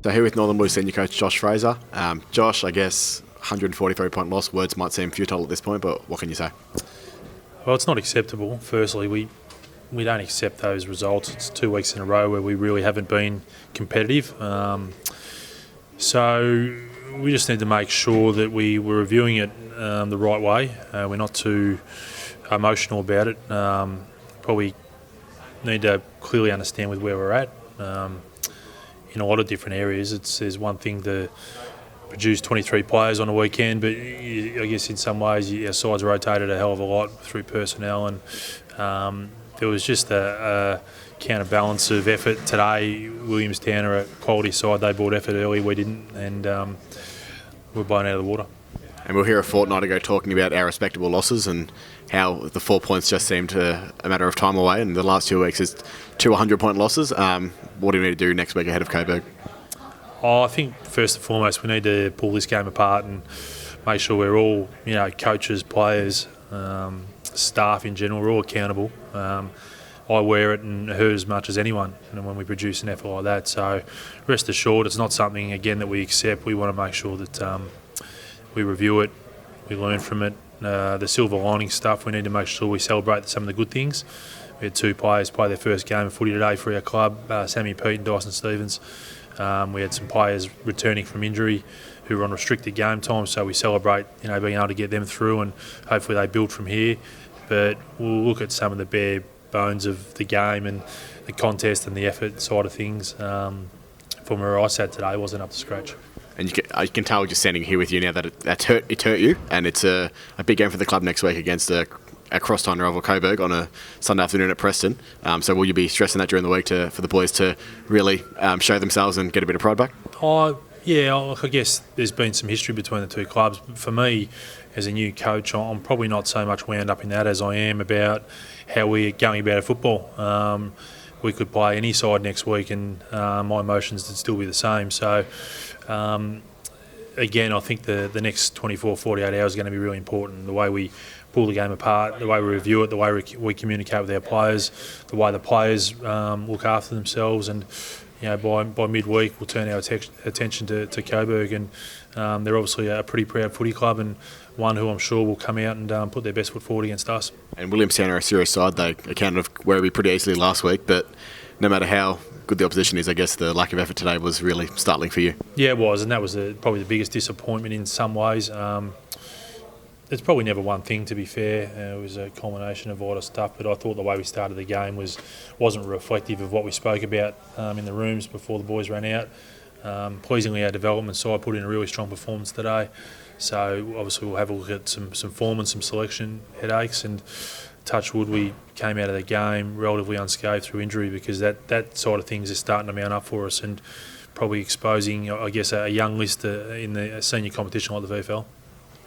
So here with Northern Blues senior coach Josh Fraser. Josh, I guess 143-point loss. Words might seem futile at this point, but what can you say? Well, it's not acceptable. Firstly, we don't accept those results. It's 2 weeks in a row where we really haven't been competitive. So we just need to make sure that we're reviewing it the right way. We're not too emotional about it. Probably need to clearly understand with where we're at. In a lot of different areas, there's one thing to produce 23 players on a weekend, but I guess in some ways our sides rotated a hell of a lot through personnel, and there was just a counterbalance of effort today. Williamstown are a quality side. They brought effort early, we didn't, and we're blown out of the water. And we'll hear a fortnight ago talking about our respectable losses and how the 4 points just seemed a matter of time away, and the last 2 weeks is 2 100-point losses. What do we need to do next week ahead of Coburg? I think first and foremost we need to pull this game apart and make sure we're all, coaches, players, staff in general, we're all accountable. I wear it and hurt as much as anyone when we produce an effort like that. So rest assured, it's not something again that we accept. We want to make sure that we review it, we learn from it. The silver lining stuff, we need to make sure we celebrate some of the good things. We had 2 players play their first game of footy today for our club, Sammy Pete and Dyson Stevens. We had some players returning from injury who were on restricted game time, so we celebrate being able to get them through, and hopefully they build from here. But we'll look at some of the bare bones of the game and the contest and the effort side of things. From where I sat today, wasn't up to scratch. And you can tell just standing here with you now that it hurt you, and it's a big game for the club next week against a cross-time rival Coburg on a Sunday afternoon at Preston. So will you be stressing that during the week for the boys to really show themselves and get a bit of pride back? Yeah, I guess there's been some history between the two clubs. For me, as a new coach, I'm probably not so much wound up in that as I am about how we're going about our football. We could play any side next week and my emotions would still be the same. So, again, I think the next 24, 48 hours is going to be really important. The way we pull the game apart, the way we review it, the way we communicate with our players, the way the players look after themselves, and by midweek we'll turn our attention to Coburg, and they're obviously a pretty proud footy club and one who I'm sure will come out and put their best foot forward against us. And Williamstown are a serious side. They accounted of Werribee pretty easily last week, but no matter how good the opposition is, I guess the lack of effort today was really startling for you. Yeah, it was, and that was probably the biggest disappointment in some ways. It's probably never one thing, to be fair. It was a culmination of a lot of stuff, but I thought the way we started the game wasn't reflective of what we spoke about in the rooms before the boys ran out. Pleasingly, our development side put in a really strong performance today. So obviously we'll have a look at some form and some selection headaches, and touch wood, we came out of the game relatively unscathed through injury, because that side of things is starting to mount up for us and probably exposing, I guess, a young list in the senior competition like the VFL.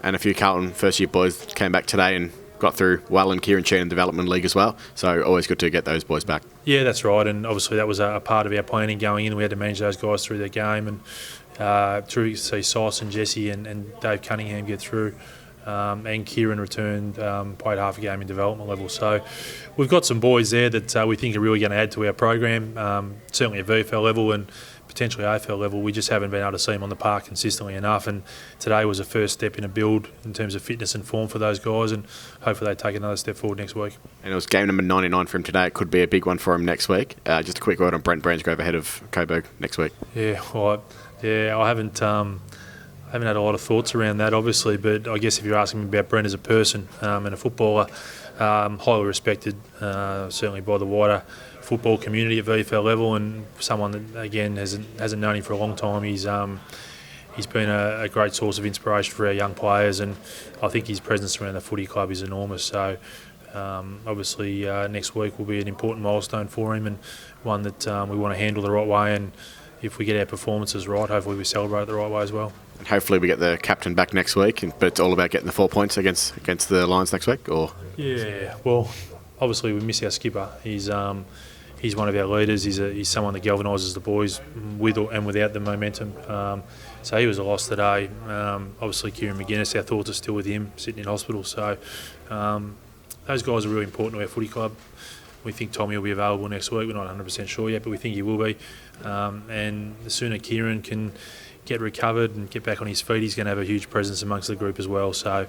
And a few Carlton first-year boys came back today and got through well in Kieran Sheen Development League as well. So always good to get those boys back. Yeah, that's right. And obviously that was a part of our planning going in. We had to manage those guys through their game, and through see Sauce and Jesse and Dave Cunningham get through. And Kieran returned, played half a game in development level. So we've got some boys there that we think are really going to add to our program, certainly at VFL level and potentially AFL level. We just haven't been able to see them on the park consistently enough, and today was a first step in a build in terms of fitness and form for those guys, and hopefully they take another step forward next week. And it was game number 99 for him today. It could be a big one for him next week. Just a quick word on Brent Branchgrove ahead of Coburg next week. I haven't had a lot of thoughts around that, obviously, but I guess if you're asking me about Brent as a person and a footballer, highly respected, certainly by the wider football community at VFL level, and someone that again hasn't known him for a long time. He's been a great source of inspiration for our young players, and I think his presence around the footy club is enormous. So obviously next week will be an important milestone for him, and one that we want to handle the right way, and if we get our performances right, hopefully we celebrate it the right way as well. And hopefully we get the captain back next week, but it's all about getting the 4 points against the Lions next week, or? Yeah, well, obviously we miss our skipper. He's one of our leaders. He's someone that galvanises the boys with and without the momentum. So he was a loss today. Obviously Kieran McGuinness, our thoughts are still with him, sitting in hospital. So those guys are really important to our footy club. We think Tommy will be available next week. We're not 100% sure yet, but we think he will be. And the sooner Kieran can get recovered and get back on his feet, he's going to have a huge presence amongst the group as well. So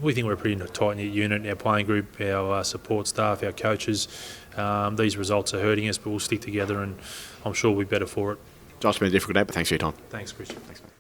we think we're a pretty tight-knit unit. Our playing group, our support staff, our coaches. These results are hurting us, but we'll stick together, and I'm sure we'll be better for it. Josh, it's been a difficult day, but thanks for your time. Thanks, Christian. Thanks, mate.